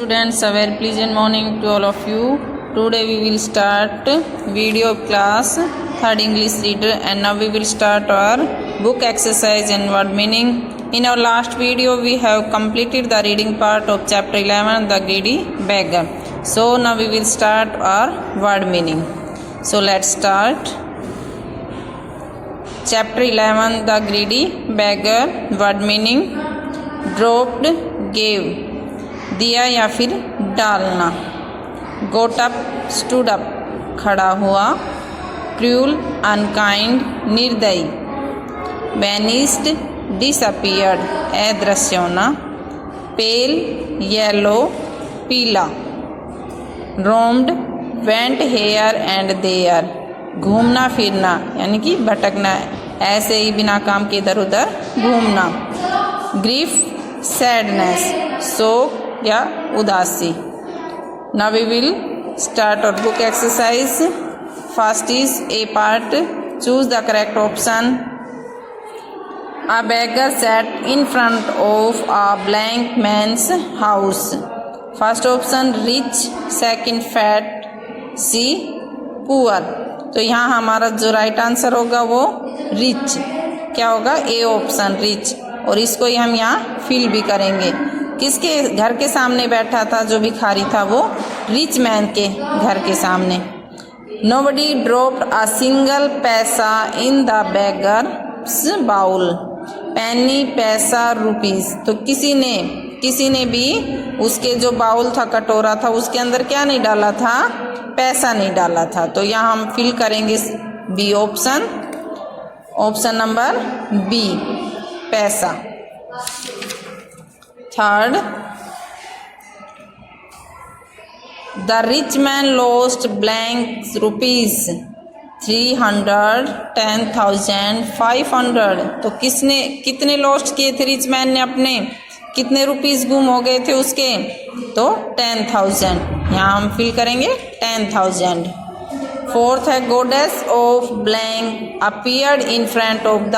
students, a very pleasant morning to all of you. Today we will start video class 3rd English reader, and now we will start our book exercise and word meaning. In our last video we have completed the reading part of chapter 11, the greedy beggar. So now we will start our word meaning. So let's start. Chapter 11, the greedy beggar. Word meaning: dropped, gave, दिया या फिर डालना. Got up, stood up, खड़ा हुआ. Cruel, unkind, निर्दयी. Vanished, disappeared, अदृश्य होना. Pale, yellow, पीला. Roamed, went here and there, घूमना फिरना यानी कि भटकना, ऐसे ही बिना काम के इधर उधर घूमना. Grief, sadness, शोक या उदासी. Now we will start our book exercise. First is A part. Choose the correct option. A beggar sat in front of a blank man's house. First option rich, second fat, C poor. तो यहाँ हमारा जो right answer होगा वो rich. क्या होगा? A option rich. और इसको ही हम यहाँ फिल भी करेंगे. किसके घर के सामने बैठा था जो भिखारी था? वो रिच मैन के घर के सामने. नोबडी ड्रॉप्ड अ सिंगल पैसा इन द बेगर्स बाउल. पेनी, पैसा, रुपीस. तो किसी ने भी उसके जो बाउल था, कटोरा था, उसके अंदर क्या नहीं डाला था? पैसा नहीं डाला था. तो यहाँ हम फिल करेंगे B option. Option number B, पैसा. Third, the rich man lost blank rupees 300, 10,000, 500. तो कितने लॉस्ट किए थे रिच मैन ने? अपने कितने रुपीस गुम हो गए थे उसके? तो 10,000. यहाँ हम फिल करेंगे 10,000. फोर्थ है गोडेस of blank appeared in front of the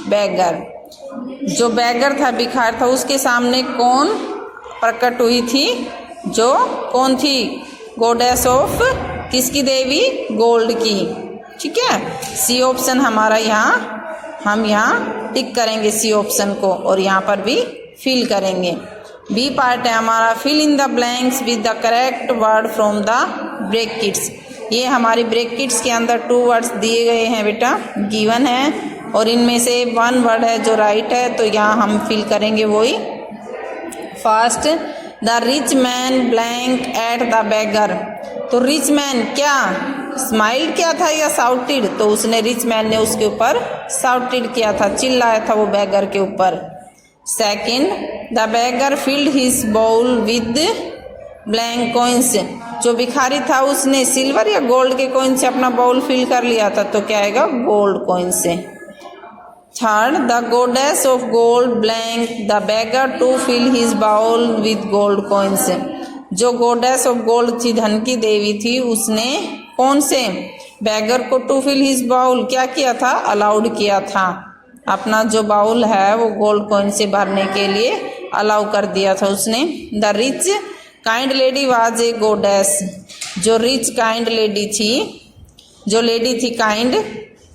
beggar. जो बेगर था, भिखार था, उसके सामने कौन प्रकट हुई थी? जो कौन थी? गोडेस ऑफ किसकी देवी? गोल्ड की. ठीक है, सी ऑप्शन हमारा हम यहाँ टिक करेंगे सी ऑप्शन को, और यहाँ पर भी फिल करेंगे. बी पार्ट है हमारा fill in the blanks with the correct word from the brackets. ये हमारी ब्रैकेट्स के अंदर 2 वर्ड्स दिए गए हैं बेटा, गिवन है, और इनमें से 1 वर्ड है जो राइट है. तो यहाँ हम फिल करेंगे वही. First, the rich man blank at the beggar. तो रिच मैन क्या स्माइल किया था या साउटेड? तो उसने रिच मैन ने उसके ऊपर साउटेड किया था, चिल्लाया था वो बेगर के ऊपर. Second, the beggar filled his bowl with blank coins. जो भिखारी था उसने सिल्वर या गोल्ड के कॉइन से अपना बाउल फिल कर लिया था. तो क्या आएगा? गोल्ड कॉइन से. Third, the goddess of gold blank the beggar to fill his bowl with gold coins. जो गोडेस ऑफ गोल्ड थी, धन की देवी थी, उसने कौन से? बेगर को टू फिल हिज बाउल क्या किया था? अलाउड किया था. अपना जो बाउल है वो गोल्ड कॉइन से भरने के लिए अलाउ कर दिया था उसने. The rich kind lady was a गोडेस. जो रिच काइंड लेडी थी, जो लेडी थी काइंड,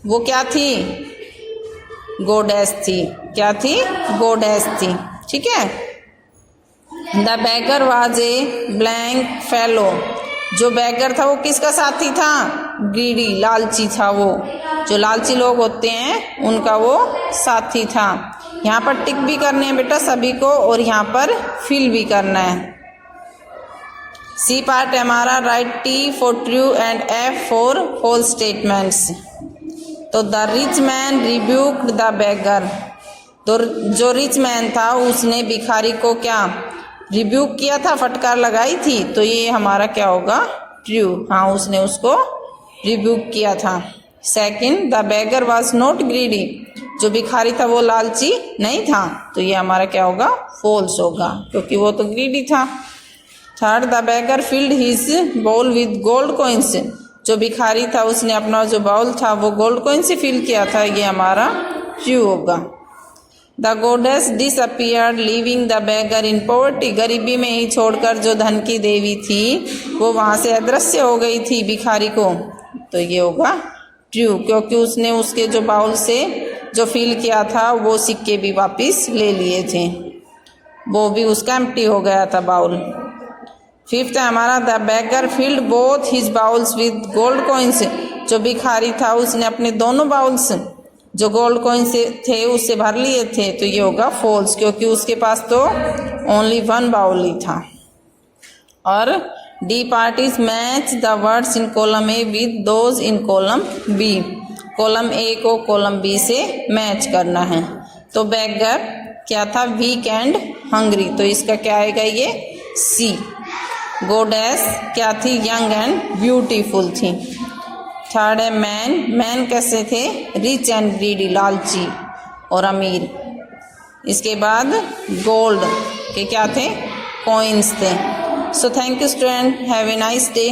वो क्या थी? गोडेस थी. क्या थी? गोडेस थी. ठीक है. The beggar was a blank fellow. जो बेगर था वो किसका साथी था? ग्रीडी, लालची था वो. जो लालची लोग होते हैं उनका वो साथी था. यहाँ पर टिक भी करने हैं बेटा सभी को, और यहाँ पर फिल भी करना है. सी पार्ट है हमारा right T for true and F for false statements. तो the rich man rebuked the beggar. तो जो रिच मैन था उसने भिखारी को क्या रिब्यूक किया था? फटकार लगाई थी. तो ये हमारा क्या होगा? ट्रू. हाँ, उसने उसको रिब्यूक किया था. Second, the beggar was not greedy. जो भिखारी था वो लालची नहीं था. तो ये हमारा क्या होगा? फॉल्स होगा, क्योंकि वो तो ग्रीडी था. Third, the beggar filled his bowl with gold coins. जो भिखारी था उसने अपना जो बाउल था वो गोल्ड कॉइन से फिल किया था. ये हमारा ट्रू होगा. The गोडेस disappeared leaving the beggar in poverty, गरीबी में ही छोड़कर जो धन की देवी थी वो वहाँ से अदृश्य हो गई थी भिखारी को। तो ये होगा ट्रू, क्योंकि उसने उसके जो बाउल से जो फिल किया था वो सिक्के भी वापस ले लिए थे, वो भी उसका एम्प्टी हो गया था बाउल। फिफ्थ है हमारा the beggar field both his bowls with gold coins, जो भिखारी था उसने अपने दोनों बाउल्स जो गोल्ड कॉइन से थे उससे भर लिए थे। तो ये होगा फॉल्स, क्योंकि उसके पास तो ओनली वन बाउल ही था। और D part is match the words in column A with those in column B, column A को कॉलम बी से मैच करना है। तो बेगर क्या था, वीक एंड हंग्री, तो इसका क्या आएगा ये सी। गोडेस क्या थी, यंग एंड ब्यूटीफुल थी। थर्ड है मैन, मैन कैसे थे, रिच एंड ग्रीडी, लालची और अमीर। इसके बाद गोल्ड के क्या थे, कॉइन्स थे। So thank you student, have a nice day.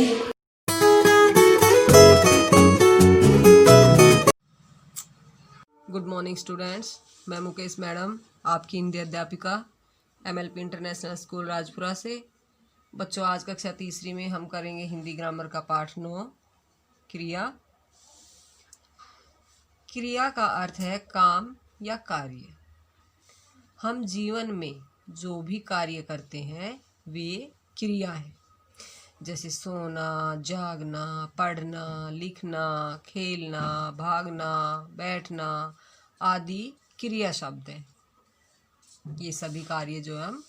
Good morning students, मैं मुकेश मैडम, आपकी हिंदी अध्यापिका MLP इंटरनेशनल स्कूल राजपुरा से। बच्चों, आज कक्षा तीसरी में हम करेंगे हिंदी ग्रामर का पाठ 9, क्रिया। क्रिया का अर्थ है काम या कार्य। हम जीवन में जो भी कार्य करते हैं वे क्रिया है, जैसे सोना, जागना, पढ़ना, लिखना, खेलना, भागना, बैठना आदि क्रिया शब्द हैं। ये सभी कार्य जो हम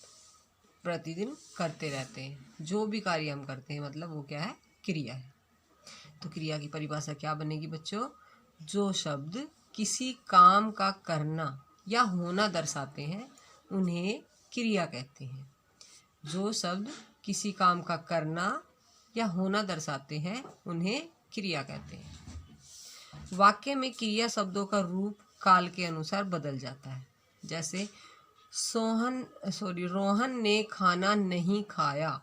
प्रतिदिन करते रहते हैं, जो भी कार्य हम करते हैं मतलब वो क्या है, क्रिया है। तो क्रिया की परिभाषा क्या बनेगी बच्चों, जो शब्द किसी काम का करना या होना दर्शाते हैं उन्हें क्रिया कहते हैं। जो शब्द किसी काम का करना या होना दर्शाते हैं उन्हें क्रिया कहते हैं। वाक्य में क्रिया शब्दों का रूप काल के अनुसार बदल जाता है। जैसे रोहन ने खाना नहीं खाया,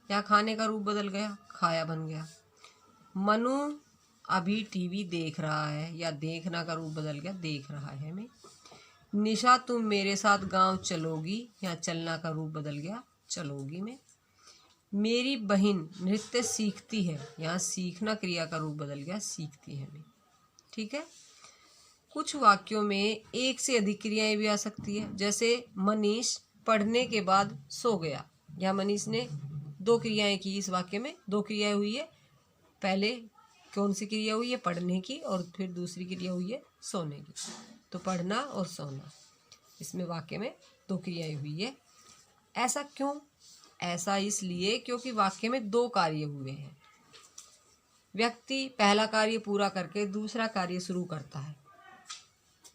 या खाने का रूप बदल गया, खाया बन गया। मनु अभी टीवी देख रहा है, या देखना का रूप बदल गया, देख रहा है हमें। निशा तुम मेरे साथ गांव चलोगी, या चलना का रूप बदल गया, चलोगी में। मेरी बहन नृत्य सीखती है, यहाँ सीखना क्रिया का रूप बदल गया, सीखती है में। ठीक है। कुछ वाक्यों में एक से अधिक क्रियाएं भी आ सकती है। जैसे मनीष पढ़ने के बाद सो गया, या मनीष ने दो क्रियाएं की। इस वाक्य में दो क्रियाएं हुई है। पहले कौन सी क्रिया हुई है, पढ़ने की, और फिर दूसरी क्रिया हुई है सोने की। तो पढ़ना और सोना, इसमें वाक्य में दो क्रियाएं हुई है। ऐसा क्यों? ऐसा इसलिए क्योंकि वाक्य में दो कार्य हुए हैं। व्यक्ति पहला कार्य पूरा करके दूसरा कार्य शुरू करता है।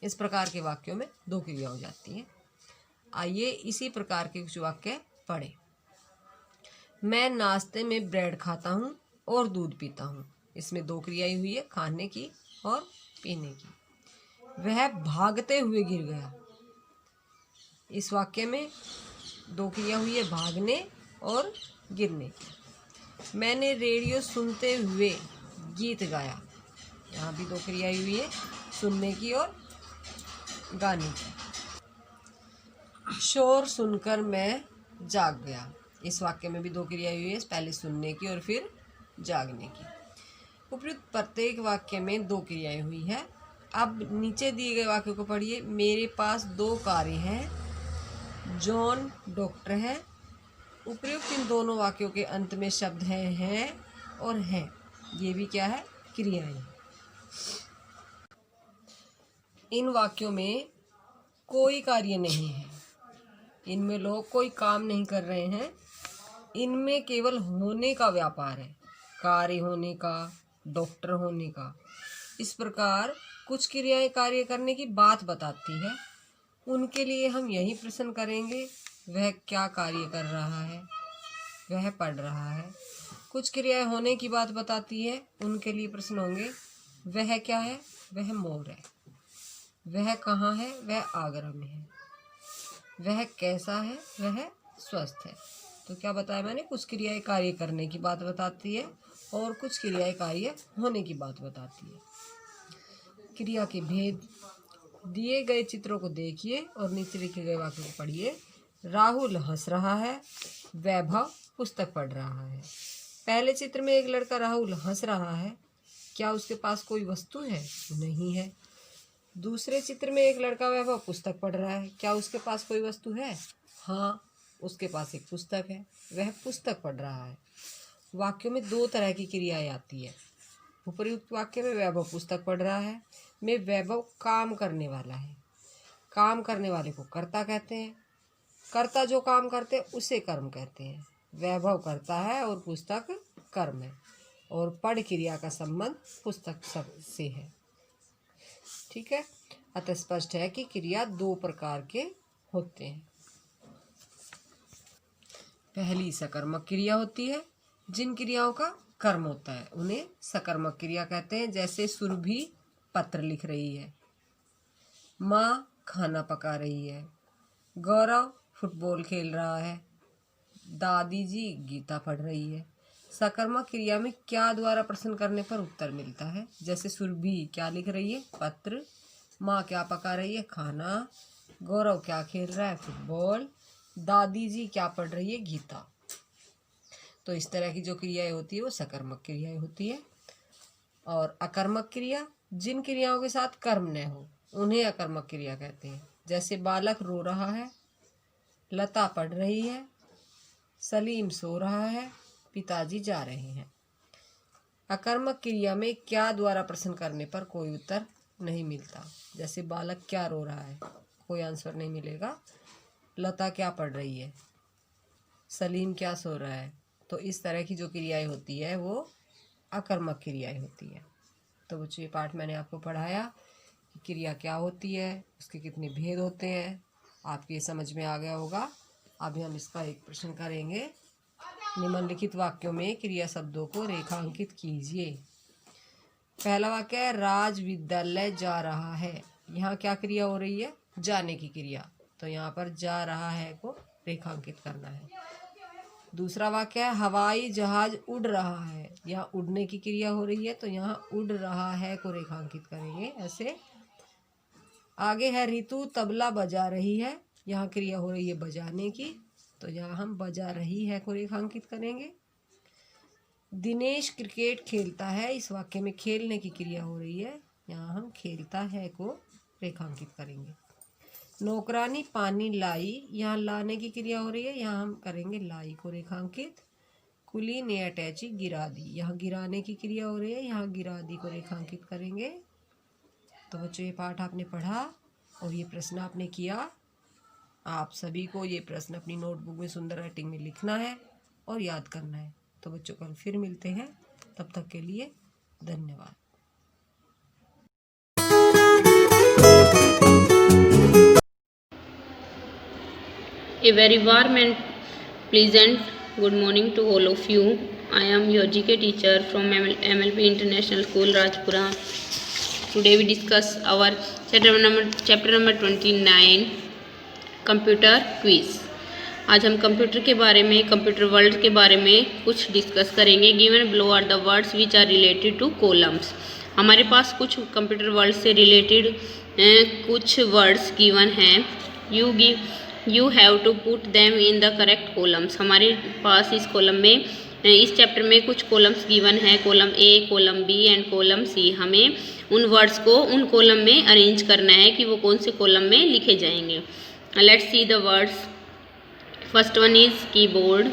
इस प्रकार के वाक्यों में दो क्रिया हो जाती हैं। आइए इसी प्रकार के कुछ वाक्य पढ़ें। मैं नाश्ते में ब्रेड खाता हूँ और दूध पीता हूँ। इसमें दो क्रियाएं हुई है, खाने की और पीने की। वह भागते हुए गिर गया। इस वाक्य में दो क्रिया हुई है, भागने और गिरने की। मैंने रेडियो सुनते हुए गीत गाया। यहाँ भी दो क्रिया हुई है, सुनने की और गाने की। शोर सुनकर मैं जाग गया। इस वाक्य में भी दो क्रिया हुई है, पहले सुनने की और फिर जागने की। उपयुक्त प्रत्येक वाक्य में दो क्रियाएं हुई है। अब नीचे दिए गए वाक्यों को पढ़िए। मेरे पास दो कारें हैं, जॉन डॉक्टर है। उपयुक्त इन दोनों वाक्यों के अंत में शब्द हैं और हैं। ये भी क्या है, क्रियाएं। इन वाक्यों में कोई कार्य नहीं है, इनमें लोग कोई काम नहीं कर रहे हैं। इनमें केवल होने का व्यापार है, कार्य होने का, डॉक्टर होने का। इस प्रकार कुछ क्रियाएं कार्य करने की बात बताती है। उनके लिए हम यही प्रश्न करेंगे, वह क्या कार्य कर रहा है, वह पढ़ रहा है। कुछ क्रियाएं होने की बात बताती है। उनके लिए प्रश्न होंगे, वह क्या है, वह मोर है। वह कहाँ है, वह आगरा में है। वह कैसा है, वह स्वस्थ है। तो क्या बताया मैंने, कुछ क्रियाएं कार्य करने की बात बताती है और कुछ क्रियाएं कार्य होने की बात बताती है। क्रिया के भेद। दिए गए चित्रों को देखिए और नीचे लिखे गए वाक्यों को पढ़िए। राहुल हंस रहा है, वैभव पुस्तक पढ़ रहा है। पहले चित्र में एक लड़का राहुल हंस रहा है, क्या उसके पास कोई वस्तु है? नहीं है। दूसरे चित्र में एक लड़का वैभव पुस्तक पढ़ रहा है, क्या उसके पास कोई वस्तु है? हाँ, उसके पास एक पुस्तक है, वह पुस्तक पढ़ रहा है। वाक्यों में दो तरह की क्रियाएं आती है। उपर्युक्त वाक्य में वैभव पुस्तक पढ़ रहा है में वैभव काम करने वाला है। काम करने वाले को कर्ता कहते हैं। कर्ता जो काम करते हैं उसे कर्म कहते हैं। वैभव करता है और पुस्तक कर्म है, और पढ़ क्रिया का संबंध पुस्तक शब्द से है। ठीक है, अतः स्पष्ट है कि क्रिया दो प्रकार के होते हैं। पहली सकर्मक क्रिया होती है। जिन क्रियाओं का कर्म होता है उन्हें सकर्मक क्रिया कहते हैं। जैसे सुरभि पत्र लिख रही है, माँ खाना पका रही है, गौरव फुटबॉल खेल रहा है, दादी जी गीता पढ़ रही है। सकर्मक क्रिया में क्या द्वारा प्रश्न करने पर उत्तर मिलता है। जैसे सुरभि क्या लिख रही है? पत्र। माँ क्या पका रही है? खाना। गौरव क्या खेल रहा है? फुटबॉल। दादी जी क्या पढ़ रही है? गीता। तो इस तरह की जो क्रियाएं होती है वो सकर्मक क्रियाएं होती है। और अकर्मक क्रिया, जिन क्रियाओं के साथ कर्म न हो उन्हें अकर्मक क्रिया कहते हैं। जैसे बालक रो रहा है, लता पढ़ रही है, सलीम सो रहा है, पिताजी जा रहे हैं। अकर्मक क्रिया में क्या द्वारा प्रश्न करने पर कोई उत्तर नहीं मिलता। जैसे बालक क्या रो रहा है, कोई आंसर नहीं मिलेगा। लता क्या पढ़ रही है, सलीम क्या सो रहा है। तो इस तरह की जो क्रियाएं होती है वो अकर्मक क्रियाएं होती है। तो बच्चों ये पाठ मैंने आपको पढ़ाया कि क्रिया क्या होती है, उसके कितने भेद होते हैं, आपके ये समझ में आ गया होगा। अभी हम इसका एक प्रश्न करेंगे। निम्नलिखित वाक्यों में क्रिया शब्दों को रेखांकित कीजिए। पहला वाक्य है राज विद्यालय जा रहा है। यहाँ क्या क्रिया हो रही है? जाने की क्रिया। तो यहाँ पर जा रहा है को रेखांकित करना है। दूसरा वाक्य है हवाई जहाज उड़ रहा है। यहाँ उड़ने की क्रिया हो रही है, तो यहाँ उड़ रहा है को रेखांकित करेंगे ऐसे। आगे है ऋतु तबला बजा रही है। यहाँ क्रिया हो रही है बजाने की, तो यहाँ हम बजा रही है को रेखांकित करेंगे। दिनेश क्रिकेट खेलता है। इस वाक्य में खेलने की क्रिया हो रही है, यहाँ हम खेलता है को रेखांकित करेंगे। नौकरानी पानी लाई, यहाँ लाने की क्रिया हो रही है, यहाँ हम करेंगे लाई को रेखांकित। कुली ने अटैची गिरा दी, यहाँ गिराने की क्रिया हो रही है, यहाँ गिरा दी को रेखांकित करेंगे। तो बच्चों ये पाठ आपने पढ़ा और ये प्रश्न आपने किया। आप सभी को ये प्रश्न अपनी नोटबुक में सुंदर राइटिंग में लिखना है और याद करना है। तो बच्चों कल फिर मिलते हैं, तब तक के लिए धन्यवाद। A very warm and pleasant good morning to all of you. I am your GK teacher from MLP International School, Rajpura. Today we discuss our chapter number 29, computer quiz. आज हम कंप्यूटर के बारे में, कंप्यूटर वर्ल्ड के बारे में कुछ discuss करेंगे। Given below are the words which are related to columns. हमारे पास कुछ कंप्यूटर वर्ल्ड से रिलेटेड कुछ वर्ड्स गिवन हैं। You have to put them in the correct columns. हमारे पास इस कॉलम में, इस चैप्टर में कुछ कॉलम्स गिवन है, column A, column B and column C. हमें उन वर्ड्स को उन कॉलम में अरेंज करना है कि वो कौन से कॉलम में लिखे जाएंगे। Let's see the words. First one is keyboard,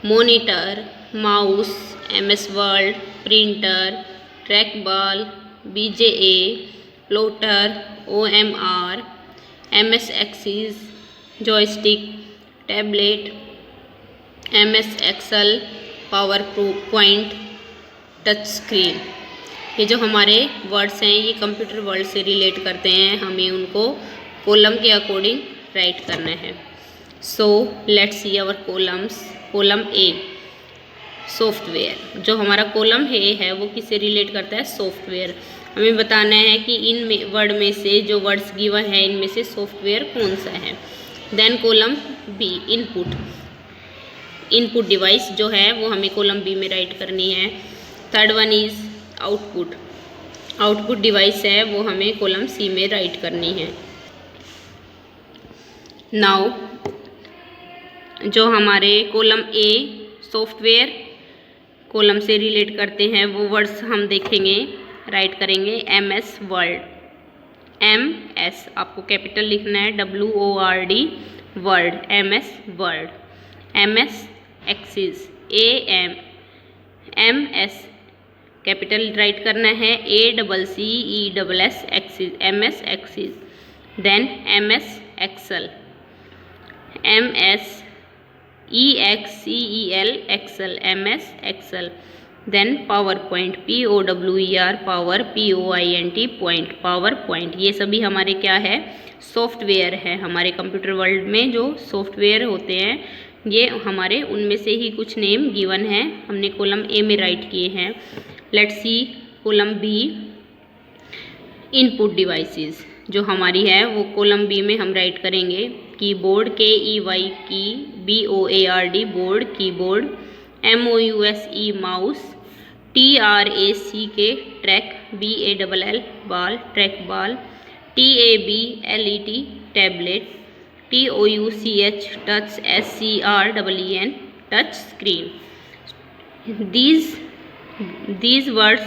monitor, mouse, MS word, printer, track ball, BJA, plotter, OMR, MS access, joystick, tablet, MS excel, power point, touch screen. ये जो हमारे वर्ड्स हैं ये कंप्यूटर वर्ड से relate करते हैं। हमें उनको कॉलम के अकॉर्डिंग राइट करना है। So let's see our columns. Column A, software. जो हमारा कॉलम है वो किससे रिलेट करता है? सॉफ्टवेयर। हमें बताना है कि इन वर्ड में से, जो वर्ड्स गिवन है इनमें से सॉफ्टवेयर कौन सा है। Then column B, input. Input device जो है वो हमें कॉलम बी में राइट करनी है। Third one is output. Output device है वो हमें कॉलम सी में राइट करनी है। नाउ जो हमारे कॉलम ए सॉफ्टवेयर कॉलम से रिलेट करते हैं वो वर्ड्स हम देखेंगे, राइट करेंगे। MS वर्ड, MS आपको कैपिटल लिखना है, WORD word, MS word. MS access, MS capital write करना है, ACCESS access, MS access. Then MS excel, MS EXCEL excel, MS excel. Then power point, POWER power, POINT point, power point. ये सभी हमारे क्या है, software है। हमारे computer world में जो सॉफ्टवेयर होते हैं ये हमारे उनमें से ही कुछ नेम गिवन है, हमने कॉलम ए में राइट किए हैं। Let's see column B, input devices जो हमारी है वो कॉलम बी में हम राइट करेंगे। Keyboard, KEY key, BOARD board, keyboard. MOUSE mouse, TRACK track, BALL ball, track ball. TABLET tablet. TOUCH touch, SCREEN touch screen. These words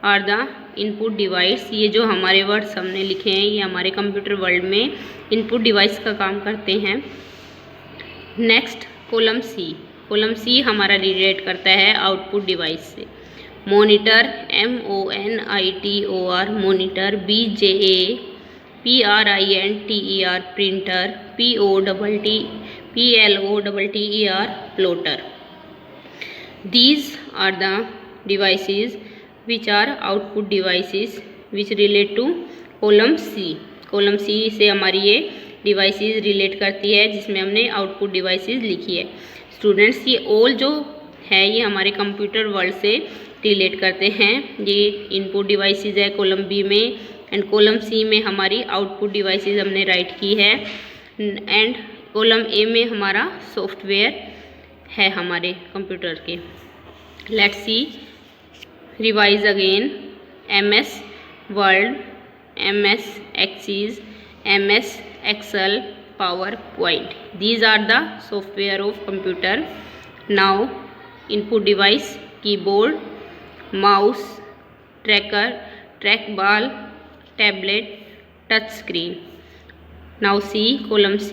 are the input device. ये जो हमारे वर्ड्स हमने लिखे हैं ये हमारे कंप्यूटर वर्ल्ड में इनपुट डिवाइस का काम करते हैं। Next column C, column C हमारा रिलेट करता है आउटपुट डिवाइस से। Monitor, MONITOR monitor. PRINTER printer. PLOTTER plotter. These are the devices which are output devices which relate to column C। Column C से हमारी ये डिवाइसेस रिलेट करती है जिसमें हमने आउटपुट डिवाइसेस लिखी है। स्टूडेंट्स ये ऑल जो है ये हमारे कंप्यूटर वर्ल्ड से रिलेट करते हैं। ये इनपुट डिवाइसेस है कॉलम बी में, एंड कॉलम सी में हमारी आउटपुट डिवाइसेस हमने राइट की है, एंड कॉलम ए में हमारा सॉफ्टवेयर है हमारे कंप्यूटर के। Let's see revise again. MS word, MS access, MS excel, power point. These are the software of computer। Now input device, keyboard, mouse, tracker, trackball, tablet, touch screen। Now see column C,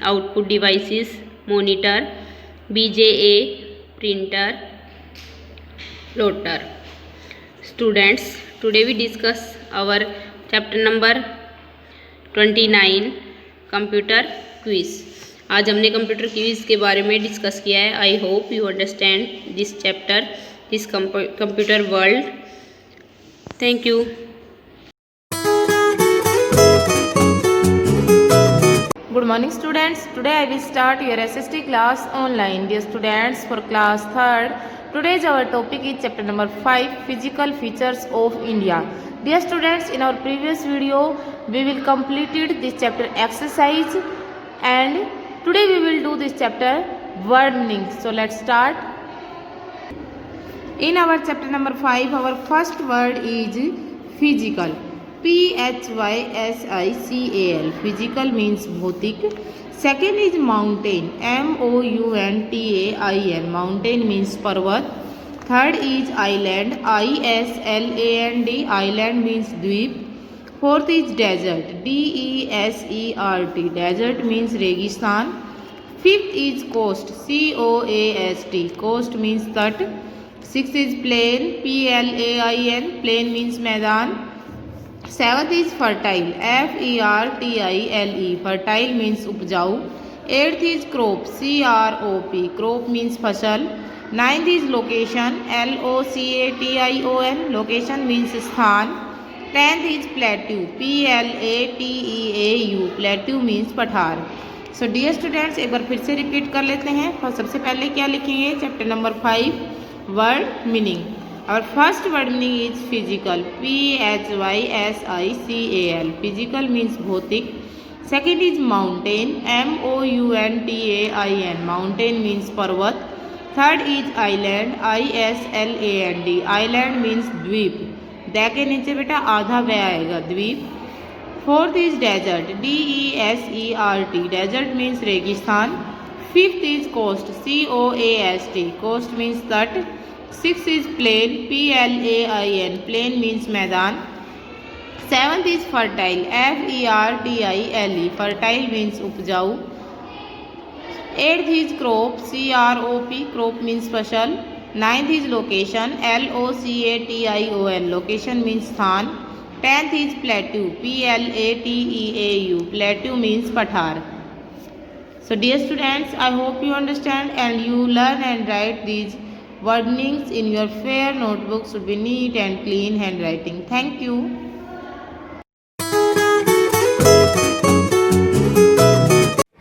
output devices, monitor, BJA printer, plotter। Students, today we discuss our chapter number 29 computer quiz. आज हमने computer quiz के बारे में discuss किया है। I hope you understand this chapter, this computer world. Thank you. Good morning students. Today I will start your SST class online. Dear students, for class 3rd, today's our topic is chapter number 5, physical features of India. Dear students, in our previous video we will completed this chapter exercise, and today we will do this chapter word meaning. So let's start. In our chapter number 5, our first word is physical. PHYSICAL, physical means भौतिक। Second is mountain, MOUNTAIN, mountain means पर्वत। Third is island, ISLAND, island means द्वीप। Fourth is desert, DESERT, desert means रेगिस्तान। Fifth is coast, COAST, coast means तट। Sixth is plain, PLAIN, plain means मैदान। Seventh is fertile, FERTILE, fertile means उपजाऊ। Eighth is crop, CROP, crop means फसल। Ninth is location, LOCATION, location means स्थान। Tenth is plateau, PLATEAU, plateau means पठार। So dear students, एक बार फिर से repeat कर लेते हैं। तो सबसे पहले क्या लिखेंगे, chapter number 5 word meaning. Our first word meaning is physical, PHYSICAL, physical means भौतिक। Second is mountain, MOUNTAIN, mountain means पर्वत। Third is island, ISLAND, island means द्वीप। डे के नीचे बेटा आधा व आएगा द्वीप। Fourth is desert, DESERT, desert means रेगिस्तान। Fifth is coast, COAST, coast means तट। Six is plain, PLAIN, plain means मैदान। Seventh is fertile, FERTILE, fertile means उपजाऊ। Eighth is crop, CROP, crop means फसल। Ninth is location, LOCATION, location means स्थान। Tenth is plateau, PLATEAU, plateau means पठार। So dear students, I hope you understand and you learn and write these wordings in your fair notebook. Should be neat and clean handwriting. Thank you.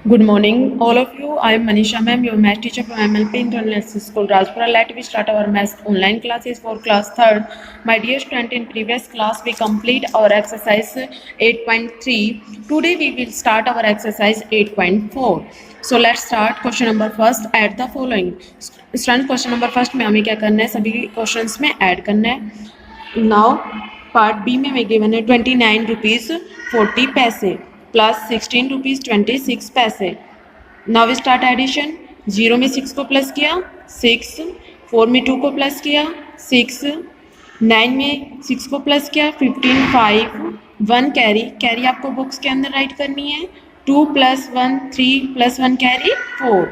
Good morning, all of you. I am Manisha ma'am, your math teacher from MLP International School, Rajpura. Let me start our math online classes for class 3rd. My dear student, in previous class we complete our exercise 8.3. Today we will start our exercise 8.4. So let's start. Question number first. Add the following. Student, question number first में हमें क्या करना है? सभी questions में add करना है। Now part B में हमें गिवन है 29 रुपीज़ 40 पैसे प्लस 16 रुपीज़ 26 पैसे। Now start addition. 0 में 6 को प्लस किया 6, 4 में 2 को प्लस किया 6, 9 में 6 को प्लस किया 15, 5, 1 कैरी आपको बुक्स के अंदर राइट करनी है। 2 + 1 3 + 1 कैरी 4।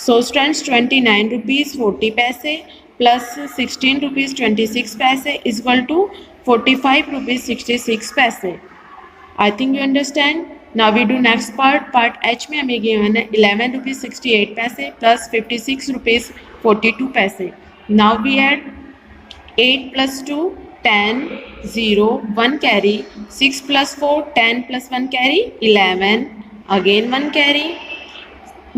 सो स्टूडेंट्स 29 रुपीज़ 40 पैसे प्लस 16 रुपीज़ 26 पैसे इज इक्वल टू 45 रुपीज़ 66 पैसे। I think you understand. Now we do next part. Part H में हमें गिवन है 11 रुपीज़ 68 पैसे प्लस 56 रुपीज़ 42 पैसे। Now we add 8 + 2 10, 0, 1 carry, 6 + 4 10 + 1 carry 11, again 1 carry,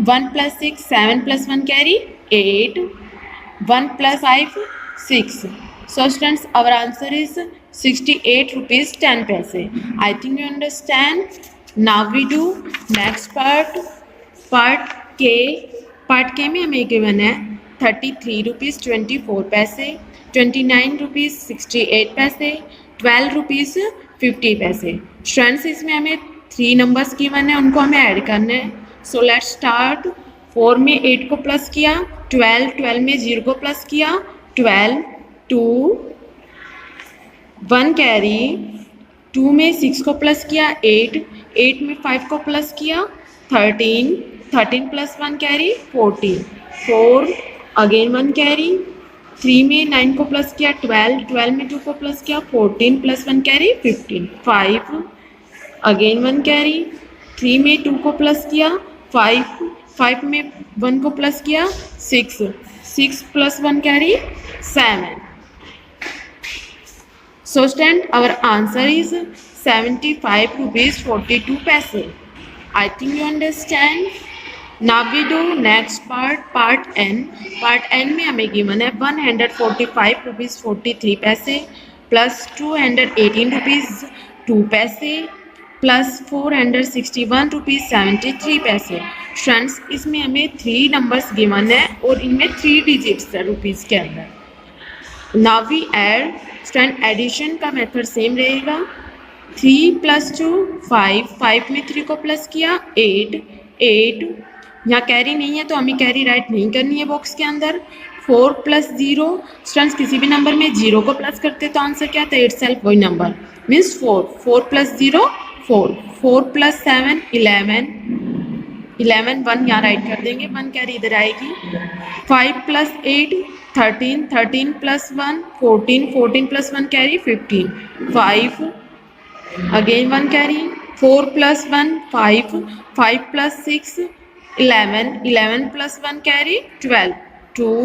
1 + 6 7 + 1 carry 8, 1 + 5 6. So students, our answer is 68 rupees 10 paise. I think you understand. Now we do next part. Part K. Part K में हमें given है 33 rupees 24 पैसे, 29 rupees 68 पैसे, 12 rupees 50 पैसे। Students, इसमें हमें 3 numbers given है, उनको हमें ऐड करना है। So let's start. 4 में 8 को प्लस किया 12, 12 में 0 को प्लस किया 12, 2, 1 कैरी, 2 में 6 को प्लस किया 8, 8 में 5 को प्लस किया 13, 13 + 1 कैरी 14, 4, अगेन 1 कैरी, 3 में 9 को प्लस किया 12, 12 में 2 को प्लस किया 14 + 1 कैरी 15, 5, अगेन 1 कैरी, 3 में 2 को प्लस किया 5, 5 में 1 को प्लस किया 6, 6 + 1 carry 7. So student, our answer is 75 rupees 42 paise. I think you understand. Now we do next part, part N. Part N में हमें गिवन है 145 रुपीज़ 43 पैसे प्लस 218 रुपीज़ 2 पैसे प्लस 461 रुपीज़ 73 पैसे। स्टूडेंट्स, इसमें हमें 3 नंबर्स गिवन है और इनमें 3 डिजिट्स है रुपीज़ के अंदर। Now we add. Student, addition का मेथड सेम रहेगा। 3 + 2 5, 5 में 3 को प्लस किया 8, 8, यहाँ कैरी नहीं है तो हमें कैरी राइट नहीं करनी है बॉक्स के अंदर। 4 + 0, स्टूडेंट्स किसी भी नंबर में 0 को प्लस करते तो आंसर क्या था? इटसेल्फ वही नंबर मीन्स 4, 4 + 0 4, 4 + 7 11, 11 1 यहाँ राइट कर देंगे, 1 कैरी इधर आएगी। 5 + 8 13, 13 + 1 14, 14 + 1 carry 15, 5, again 1 carry, 4 + 1 5, 5 + 6 11, 11 + 1 carry 12, 2,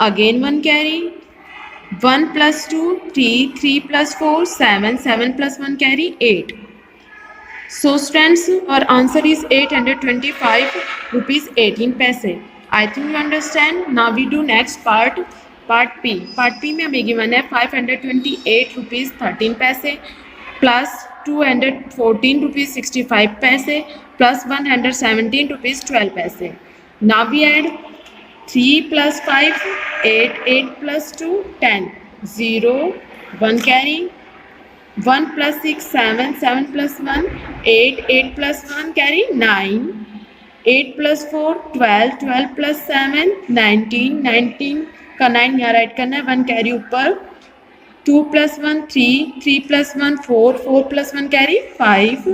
again 1 carry, 1 + 2 3, 3 + 4 7, 7 + 1 carry 8. So students, our answer is 825 rupees 18 paise. I think you understand. Now we do next part, part P. Part P में हमें given है 528 rupees 13 पैसे plus 214 rupees 65 पैसे plus 117 rupees 12 पैसे। Now we add 3 + 5 8, 8 + 2 10, 0, 1 carry. 1 plus 6 7, 7 plus 1 8, 8 plus 1 carry 9, 8 plus 4 12, 12 plus 7 19, 19 का 9 यहाँ right करना है, 1 कैरी ऊपर, 2 plus 1 3, 3 plus 1 4, 4 plus 1 carry 5,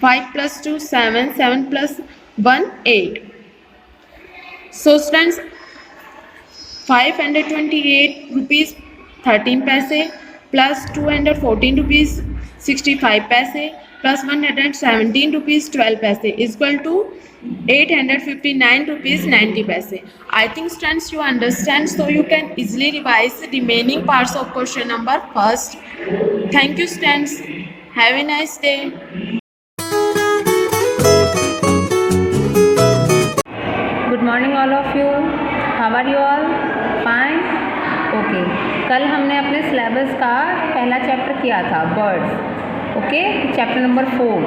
5 plus 2 7, 7 plus 1 8. So students, 528 rupees 13 paise plus 214 rupees 65 paise plus 117 rupees 12 paise is equal to 859 rupees 90 paise. I think students you understand, so you can easily revise the remaining parts of question number first. Thank you students. Have a nice day. Good morning all of you, how are you all? Fine, okay. कल हमने अपने syllabus का पहला chapter किया था birds, okay, chapter number 4।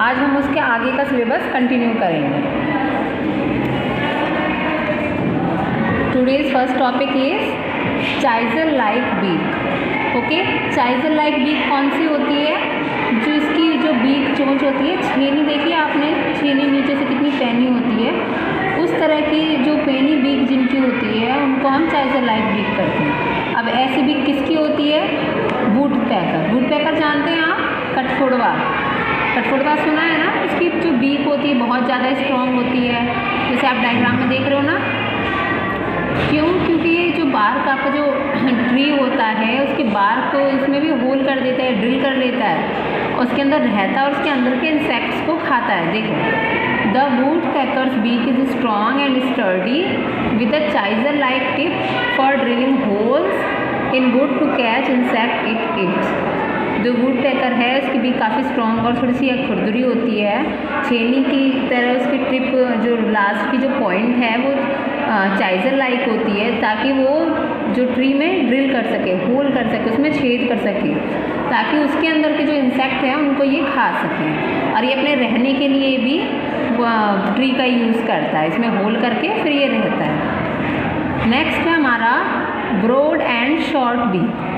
आज हम उसके आगे का सिलेबस कंटिन्यू करेंगे। Today's first topic is chisel like beak, okay. Chisel like beak कौन सी होती है? जो इसकी जो बीक चोंच होती है, छेनी देखी आपने, छेनी नीचे से कितनी पैनी होती है, उस तरह की जो पेनी बीक जिनकी होती है उनको हम चाइजर लाइक बीक करते हैं। अब ऐसी बीक किसकी होती है? Would packer. वुड पैकर जानते हैं आप? कठफोड़वा, कठफोड़वा सुना है ना? इसकी जो बीक होती है बहुत ज़्यादा स्ट्रॉन्ग होती है, जैसे आप डायग्राम में देख रहे हो ना। क्यों? क्योंकि ये जो बार्क आपका जो ट्री होता है उसके बार्क को इसमें भी होल कर देता है, ड्रिल कर लेता है, उसके अंदर रहता है और उसके अंदर के इंसेक्ट्स को खाता है। देखो, the woodpecker's beak is strong and sturdy with a chisel-like tip for drilling holes in wood to catch insect it eats. जो woodpecker है उसकी बीक काफ़ी स्ट्रॉन्ग और थोड़ी सी खुरदुरी होती है, छेनी की तरह उसकी टिप जो लास्ट की जो पॉइंट है वो चाइजर लाइक होती है, ताकि वो जो ट्री में ड्रिल कर सके, होल कर सके, उसमें छेद कर सके, ताकि उसके अंदर के जो इंसेक्ट हैं उनको ये खा सकें। और ये अपने रहने के लिए भी ट्री का यूज़ करता है, इसमें होल करके फिर ये रहता है। नेक्स्ट है हमारा ब्रॉड एंड शॉर्ट बीक,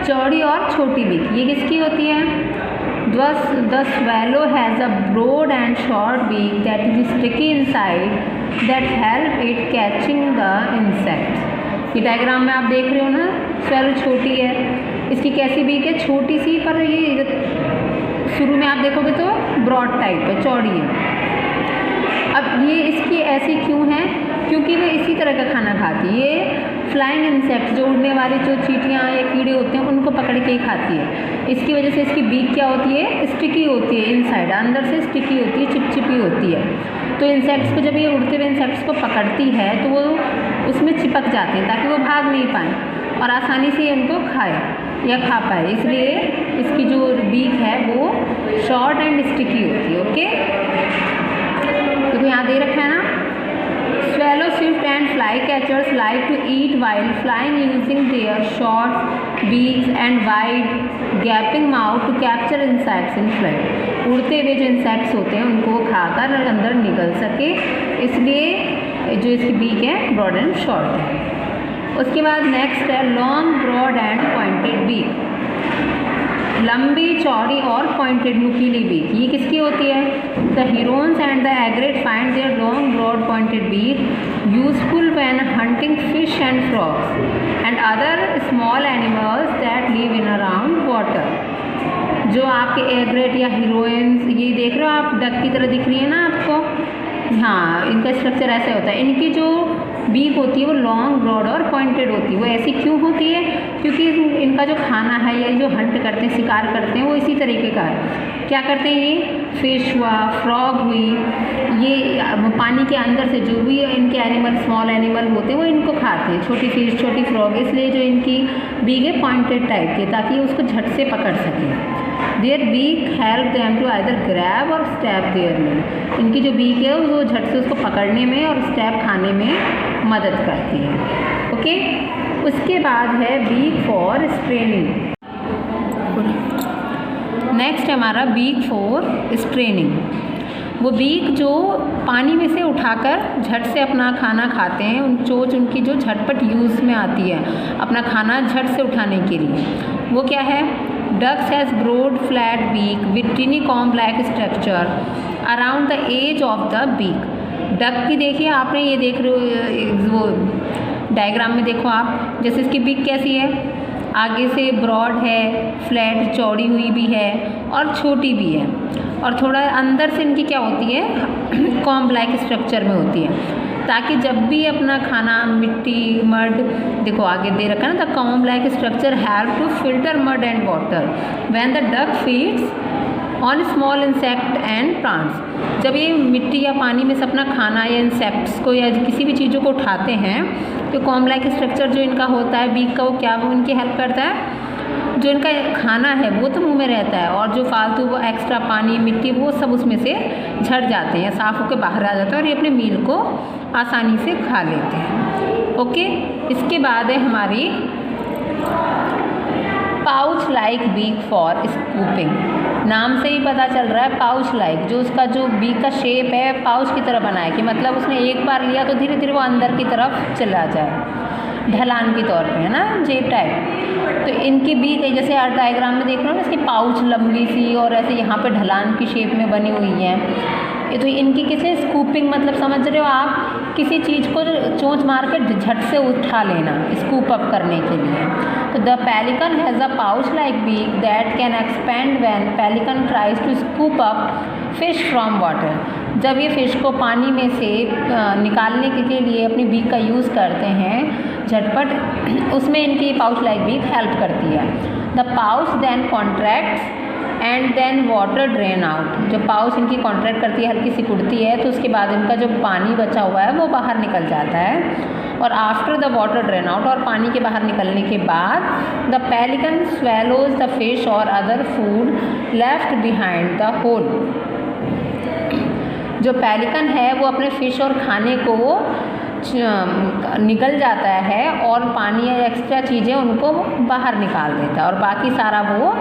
चौड़ी और छोटी बीक। ये किसकी होती है? The swallow has a broad and short beak that is sticky inside that help it catching the insect. ये डायग्राम में आप देख रहे हो ना, स्वेलो छोटी है, इसकी कैसी बीक है? छोटी सी, पर ये शुरू में आप देखोगे तो ब्रॉड टाइप है, चौड़ी है। अब ये इसकी ऐसी क्यों है? क्योंकि वो इसी तरह का खाना खाती है। ये फ्लाइंग इंसेक्ट्स, जो उड़ने वाली जो चींटियाँ या कीड़े होते हैं उनको पकड़ के ही खाती है। इसकी वजह से इसकी बीक क्या होती है? स्टिकी होती है, इनसाइड अंदर से स्टिकी होती है, चिपचिपी होती है। तो इंसेक्ट्स को जब ये उड़ते हुए इंसेक्ट्स को पकड़ती है तो वो उसमें चिपक जाते हैं ताकि वो भाग नहीं पाएँ और आसानी से उनको खाए या खा पाए। इसलिए इसकी जो बीक है वो शॉर्ट एंड स्टिकी होती है, ओके। तो यहाँ दे रखा है ना, swallow swift and flycatchers like to eat while flying using their short beaks and wide gaping mouth to capture insects in flight। उड़ते हुए जो इंसेक्ट्स होते हैं उनको खाकर अंदर निकल सके, इसलिए जो इसकी बीक है ब्रॉड एंड शॉर्ट है। उसके बाद नेक्स्ट है long broad and pointed beak, लंबी चौड़ी और पॉइंटेड नुकीली बीक। ये किसकी होती है? The herons and the egret find their long broad pointed beak useful when hunting fish and frogs and other small animals that live in around water. जो आपके एग्रेट या हीरोइंस, ये देख रहे हो आप, डक की तरह दिख रही है ना आपको, हाँ, इनका स्ट्रक्चर ऐसा होता है। इनकी जो बीक होती है वो लॉन्ग ब्रॉड और पॉइंटेड होती है। वो ऐसी क्यों होती है? क्योंकि इनका जो खाना है या जो हंट करते हैं, शिकार करते हैं, वो इसी तरीके का है। क्या करते हैं ये? फिश हुआ, फ्रॉग हुई, ये पानी के अंदर से जो भी इनके एनिमल, स्मॉल एनिमल होते हैं वो इनको खाते हैं, छोटी फिश, छोटी फ्रॉग। इसलिए जो इनकी बीक है पॉइंटेड टाइप की, ताकि उसको झट से पकड़ सकें। Their beak help them to either grab or stab their meal. इनकी जो बीक है वो झट से उसको पकड़ने में और स्टैब खाने में मदद करती है, ओके। उसके बाद है बीक फॉर स्ट्रेनिंग। नेक्स्ट है हमारा बीक फॉर स्ट्रेनिंग। वो बीक जो पानी में से उठाकर झट से अपना खाना खाते हैं। चोंच उनकी जो झटपट यूज़ में आती है अपना खाना झट से उठाने के लिए, वो क्या है? Ducks has broad flat beak with tiny comb like structure around the edge of the beak. Duck की देखिए आपने, ये देख रहे हो वो डायग्राम में देखो आप, जैसे इसकी बीक कैसी है, आगे से ब्रॉड है, फ्लैट चौड़ी हुई भी है और छोटी भी है, और थोड़ा अंदर से इनकी क्या होती है, कॉम्ब लाइक स्ट्रक्चर में होती है, ताकि जब भी अपना खाना मिट्टी मड, देखो आगे दे रखा है ना, the comb like structure help to filter mud and water when the duck feeds on small insect and plants. जब ये मिट्टी या पानी में से अपना खाना या इंसेक्ट्स को या किसी भी चीज़ों को उठाते हैं तो कॉम्ब लाइक स्ट्रक्चर जो इनका होता है बीक का, वो क्या वो इनकी हेल्प करता है, जो इनका खाना है वो तो मुंह में रहता है और जो फालतू वो एक्स्ट्रा पानी मिट्टी वो सब उसमें से झड़ जाते हैं, साफ होकर बाहर आ जाते हैं और ये अपने मील को आसानी से खा लेते हैं। ओके, इसके बाद है हमारी pouch like beak for scooping. नाम से ही पता चल रहा है पाउच लाइक, जो उसका जो बीक का शेप है पाउच की तरह बना है, कि मतलब उसने एक बार लिया तो धीरे धीरे वो अंदर की तरफ चला जाए, ढलान के तौर पे, है ना, जेब टाइप। तो इनकी बीक जैसे आप डायग्राम में देख रहे हो ना, इसकी पाउच लंबी सी और ऐसे यहाँ पे ढलान की शेप में बनी हुई है। ये तो इनकी किसी स्कूपिंग, मतलब समझ रहे हो आप, किसी चीज़ को चोंच मार के झट से उठा लेना, स्कूप अप करने के लिए। तो the pelican has a pouch like beak that can expand when pelican tries to scoop up fish from water. जब ये फ़िश को पानी में से निकालने के लिए अपनी बीक का यूज़ करते हैं झटपट, उसमें इनकी पाउच लाइक बीक हेल्प करती है। The pouch then contracts and then water drain out. जब पाउच इनकी कॉन्ट्रैक्ट करती है, हल्की सी कुड़ती है, तो उसके बाद इनका जो पानी बचा हुआ है वो बाहर निकल जाता है। और after the water drain out, और पानी के बाहर निकलने के बाद, the pelican swallows the fish और other food left behind the hole. जो पेलिकन है वो अपने फिश और खाने को निकल जाता है और पानी या एक्स्ट्रा चीज़ें उनको बाहर निकाल देता है और बाकी सारा वो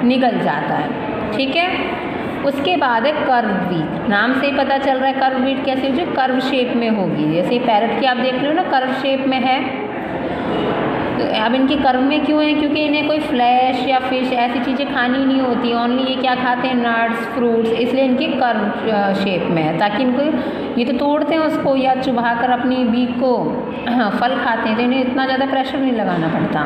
निकल जाता है। ठीक है, उसके बाद है कर्व बीक। नाम से ही पता चल रहा है कर्व बीक कैसे, जो कर्व शेप में होगी, जैसे पैरट की आप देख रहे हो ना, कर्व शेप में है। तो अब इनकी कर्व में क्यों है, क्योंकि इन्हें कोई फ्लैश या फिश ऐसी चीज़ें खानी नहीं होती, ओनली ये क्या खाते हैं, नट्स फ्रूट्स, इसलिए इनकी कर्व शेप में है, ताकि इनको, ये तो तोड़ते हैं उसको या चुभा कर अपनी बीक को फल खाते हैं, तो इन्हें इतना ज़्यादा प्रेशर नहीं लगाना पड़ता।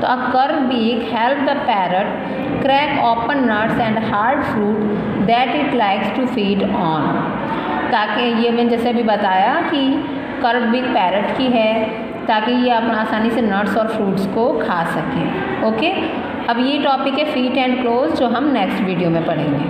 तो a curve beak help the parrot crack open nuts and hard fruit that it likes to feed on. ताकि ये मैंने जैसे भी बताया कि कर्व बीक पैरट की है ताकि ये अपना आसानी से नट्स और फ्रूट्स को खा सकें। ओके, अब ये टॉपिक है फीट एंड क्लोज, जो हम नेक्स्ट वीडियो में पढ़ेंगे।